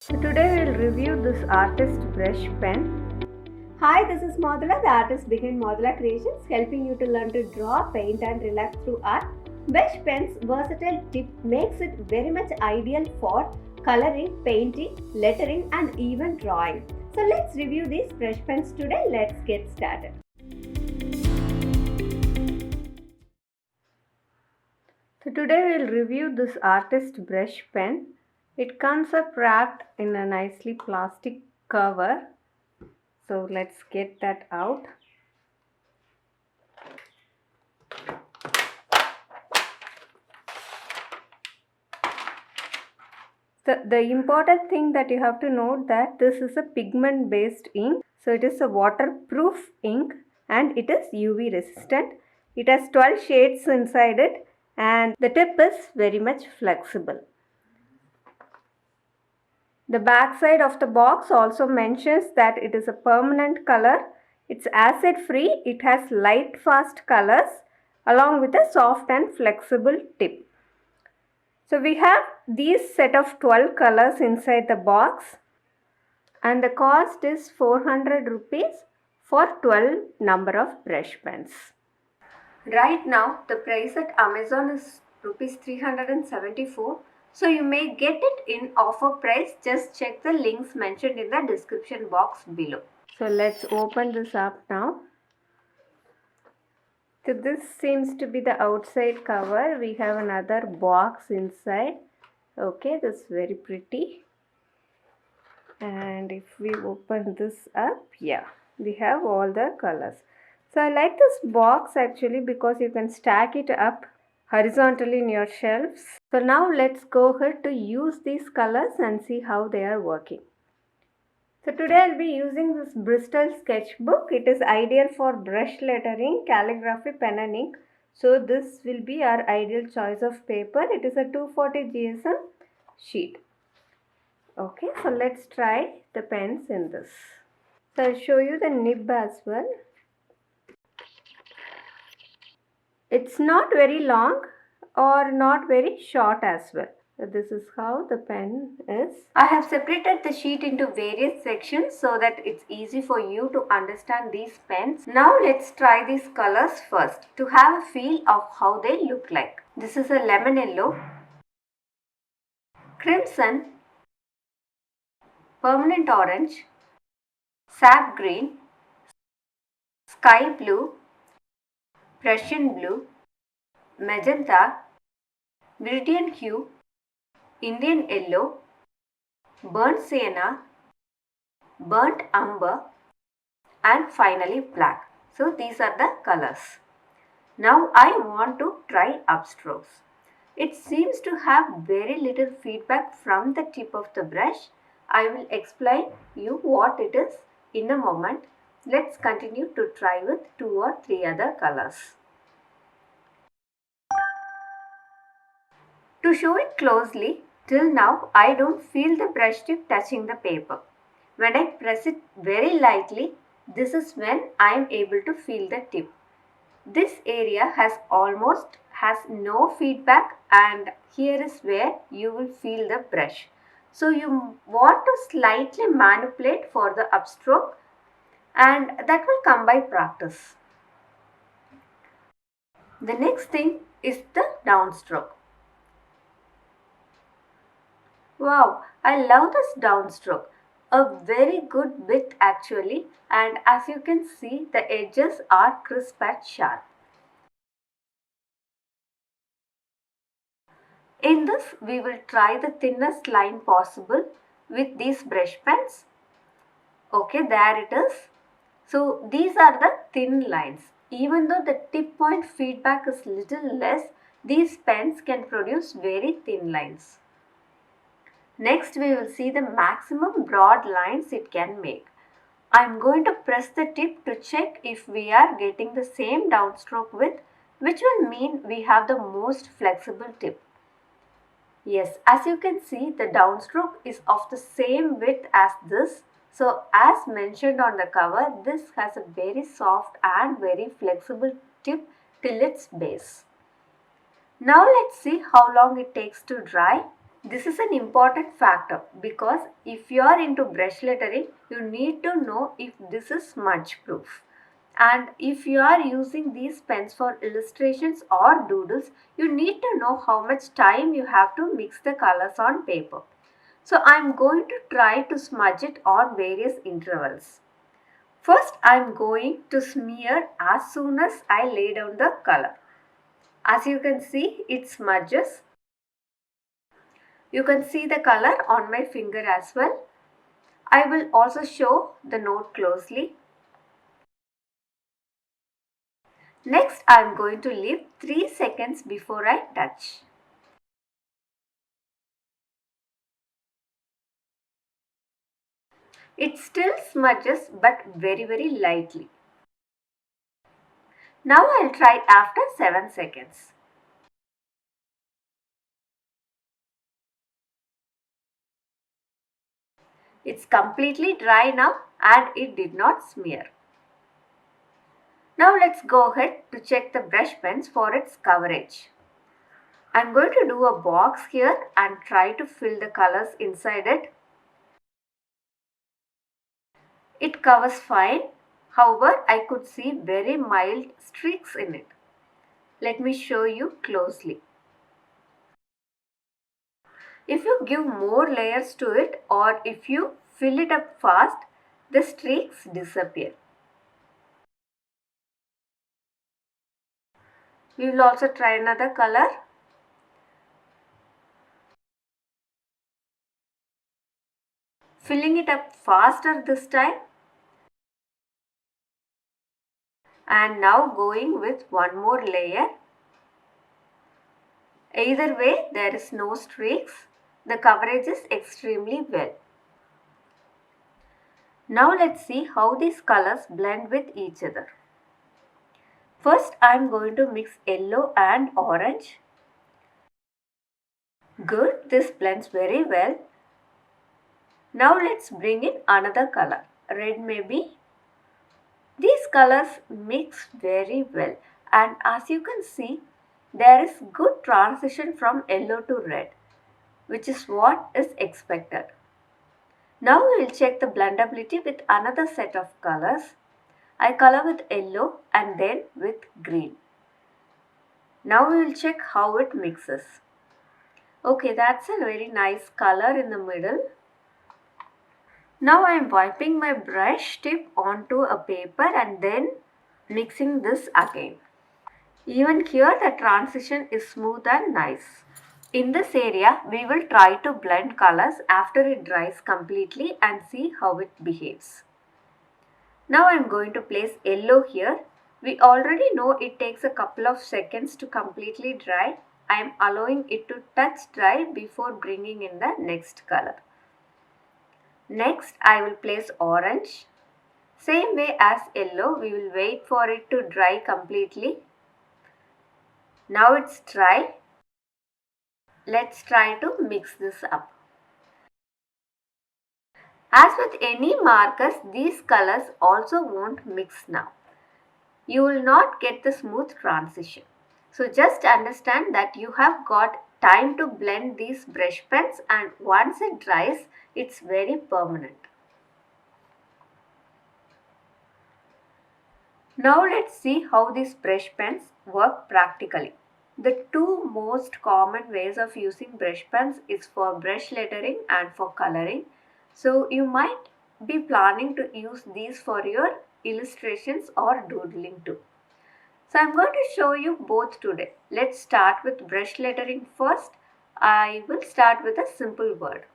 So today we'll review this artist brush pen. Hi, this is Modula, the artist behind Modula Creations, helping you to learn to draw, paint and relax through art. Brush pen's versatile tip makes it very much ideal for coloring, painting, lettering and even drawing. So let's review these brush pens today. Let's get started. So today we'll review this artist brush pen. It comes up wrapped in a nicely plastic cover. So let's get that out. The important thing that you have to note that this is a pigment based ink. So it is a waterproof ink and it is UV resistant. It has 12 shades inside it and the tip is very much flexible. The back side of the box also mentions that it is a permanent color. It's acid free. It has light fast colors along with a soft and flexible tip. So we have these set of 12 colors inside the box and the cost is 400 rupees for 12 number of brush pens. Right now the price at Amazon is rupees 374. So you may get it in offer price. Just check the links mentioned in the description box below. So let's open this up now. So this seems to be the outside cover. We have another box inside. Okay, this is very pretty. And if we open this up, yeah, we have all the colors. So I like this box actually because you can stack it up horizontally in your shelves. So now let's go ahead to use these colors and see how they are working. So today I'll be using this Bristol sketchbook. It is ideal for brush lettering, calligraphy, pen and ink. So this will be our ideal choice of paper. It is a 240 GSM sheet. Okay, so let's try the pens in this. So I'll show you the nib as well. It's not very long or not very short as well. So this is how the pen is. I have separated the sheet into various sections so that it's easy for you to understand these pens. Now let's try these colors first to have a feel of how they look like. This is a lemon yellow, crimson, permanent orange, sap green, sky blue, Prussian blue, magenta, viridian hue, Indian yellow, burnt sienna, burnt umber and finally black. So these are the colors. Now I want to try upstrokes. It seems to have very little feedback from the tip of the brush. I will explain you what it is in a moment. Let's continue to try with 2 or 3 other colors. To show it closely, till now I don't feel the brush tip touching the paper. When I press it very lightly, this is when I am able to feel the tip. This area has no feedback and here is where you will feel the brush. So you want to slightly manipulate for the upstroke and that will come by practice. The next thing is the downstroke. Wow, I love this downstroke. A very good bit actually, and as you can see the edges are crisp and sharp. In this we will try the thinnest line possible with these brush pens. Okay, there it is. So these are the thin lines. Even though the tip point feedback is little less, these pens can produce very thin lines. Next we will see the maximum broad lines it can make. I am going to press the tip to check if we are getting the same downstroke width, which will mean we have the most flexible tip. Yes, as you can see, the downstroke is of the same width as this. So as mentioned on the cover, this has a very soft and very flexible tip till its base. Now let's see how long it takes to dry. This is an important factor because if you are into brush lettering, you need to know if this is smudge proof. And if you are using these pens for illustrations or doodles, you need to know how much time you have to mix the colors on paper. So I am going to try to smudge it on various intervals. First, I am going to smear as soon as I lay down the color. As you can see, it smudges. You can see the color on my finger as well. I will also show the note closely. Next, I am going to leave 3 seconds before I touch. It still smudges but very lightly. Now I will try after 7 seconds. It's completely dry now and it did not smear. Now let's go ahead to check the brush pens for its coverage. I'm going to do a box here and try to fill the colors inside it. It covers fine. However, I could see very mild streaks in it. Let me show you closely. If you give more layers to it or if you fill it up fast, the streaks disappear. We will also try another color. Filling it up faster this time. And now going with one more layer. Either way, there is no streaks. The coverage is extremely well. Now let's see how these colors blend with each other. First, I am going to mix yellow and orange. Good, this blends very well. Now let's bring in another color, red maybe. These colors mix very well and as you can see, there is good transition from yellow to red, which is what is expected. Now we will check the blendability with another set of colors. I color with yellow and then with green. Now we will check how it mixes. Okay, that's a very nice color in the middle. Now I am wiping my brush tip onto a paper and then mixing this again. Even here the transition is smooth and nice. In this area we will try to blend colors after it dries completely and see how it behaves. Now I am going to place yellow here. We already know it takes a couple of seconds to completely dry. I am allowing it to touch dry before bringing in the next color. Next, I will place orange. Same way as yellow, we will wait for it to dry completely. Now it's dry. Let's try to mix this up. As with any markers, these colors also won't mix now. You will not get the smooth transition. So just understand that you have got time to blend these brush pens and once it dries, it's very permanent. Now let's see how these brush pens work practically. The two most common ways of using brush pens is for brush lettering and for coloring. So you might be planning to use these for your illustrations or doodling too. So I'm going to show you both today. Let's start with brush lettering first. I will start with a simple word.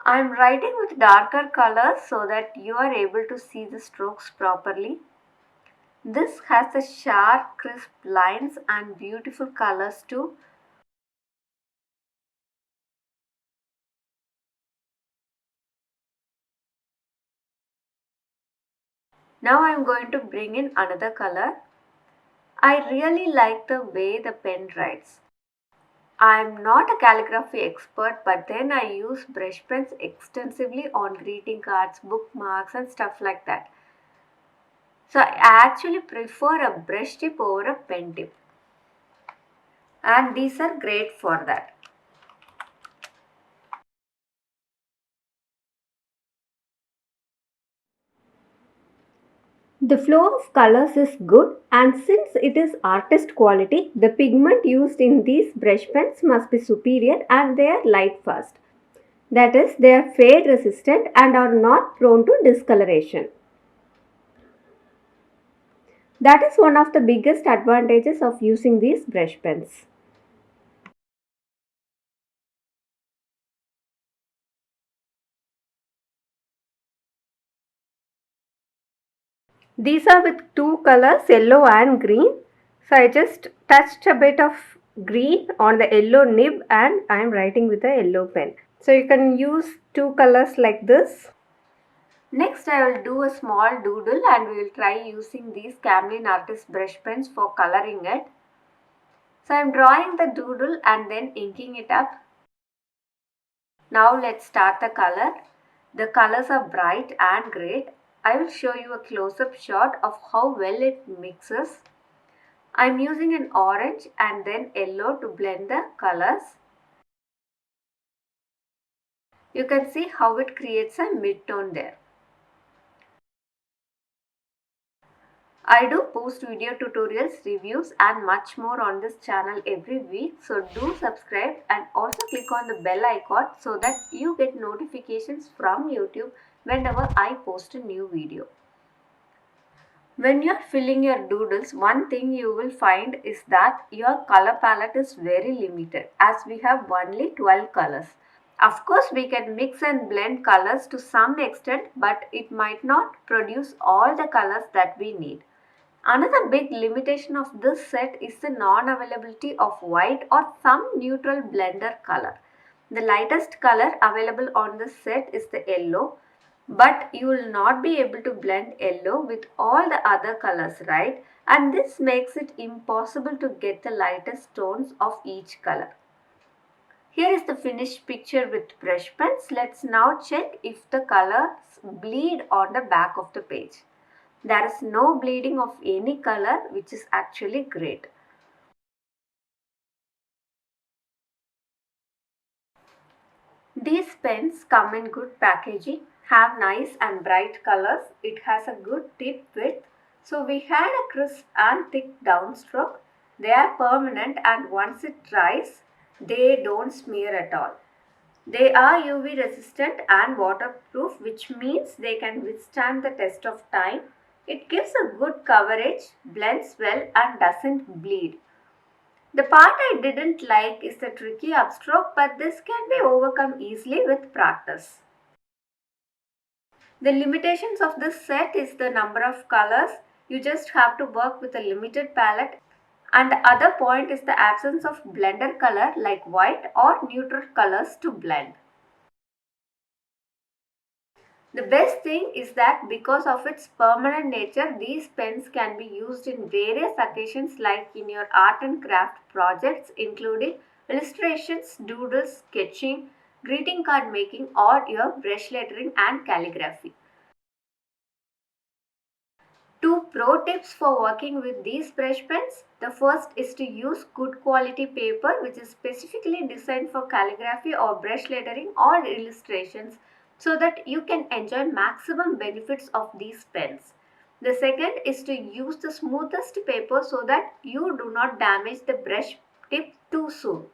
I am writing with darker colors so that you are able to see the strokes properly. This has the sharp, crisp lines and beautiful colors too. Now I am going to bring in another color. I really like the way the pen writes. I am not a calligraphy expert, but then I use brush pens extensively on greeting cards, bookmarks and stuff like that. So I actually prefer a brush tip over a pen tip, and these are great for that. The flow of colors is good, and since it is artist quality, the pigment used in these brush pens must be superior and they are light fast. That is, they are fade resistant and are not prone to discoloration. That is one of the biggest advantages of using these brush pens. These are with two colors, yellow and green. So I just touched a bit of green on the yellow nib and I am writing with a yellow pen. So you can use two colors like this. Next I will do a small doodle and we will try using these Camlin Artist Brush Pens for coloring it. So I am drawing the doodle and then inking it up. Now let's start the color. The colors are bright and great. I will show you a close-up shot of how well it mixes. I am using an orange and then yellow to blend the colors. You can see how it creates a mid-tone there. I do post video tutorials, reviews and much more on this channel every week. So do subscribe and also click on the bell icon so that you get notifications from YouTube whenever I post a new video. When you are filling your doodles, one thing you will find is that your color palette is very limited as we have only 12 colors. Of course, we can mix and blend colors to some extent, but it might not produce all the colors that we need. Another big limitation of this set is the non-availability of white or some neutral blender color. The lightest color available on this set is the yellow, but you will not be able to blend yellow with all the other colors, right? And this makes it impossible to get the lightest tones of each color. Here is the finished picture with brush pens. Let's now check if the colors bleed on the back of the page. There is no bleeding of any color, which is actually great. These pens come in good packaging, have nice and bright colors. It has a good tip width. So we had a crisp and thick downstroke. They are permanent and once it dries, they don't smear at all. They are UV resistant and waterproof, which means they can withstand the test of time. It gives a good coverage, blends well and doesn't bleed. The part I didn't like is the tricky upstroke, but this can be overcome easily with practice. The limitations of this set is the number of colors. You just have to work with a limited palette. And the other point is the absence of blender color like white or neutral colors to blend. The best thing is that because of its permanent nature, these pens can be used in various occasions like in your art and craft projects including illustrations, doodles, sketching, greeting card making or your brush lettering and calligraphy. Two pro tips for working with these brush pens. The first is to use good quality paper which is specifically designed for calligraphy or brush lettering or illustrations so that you can enjoy maximum benefits of these pens. The second is to use the smoothest paper so that you do not damage the brush tip too soon.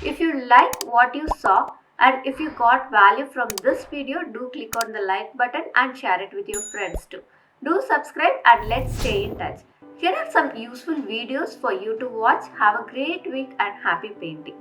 If you like what you saw and if you got value from this video, do click on the like button and share it with your friends too. Do subscribe and let's stay in touch. Here are some useful videos for you to watch. Have a great week and happy painting.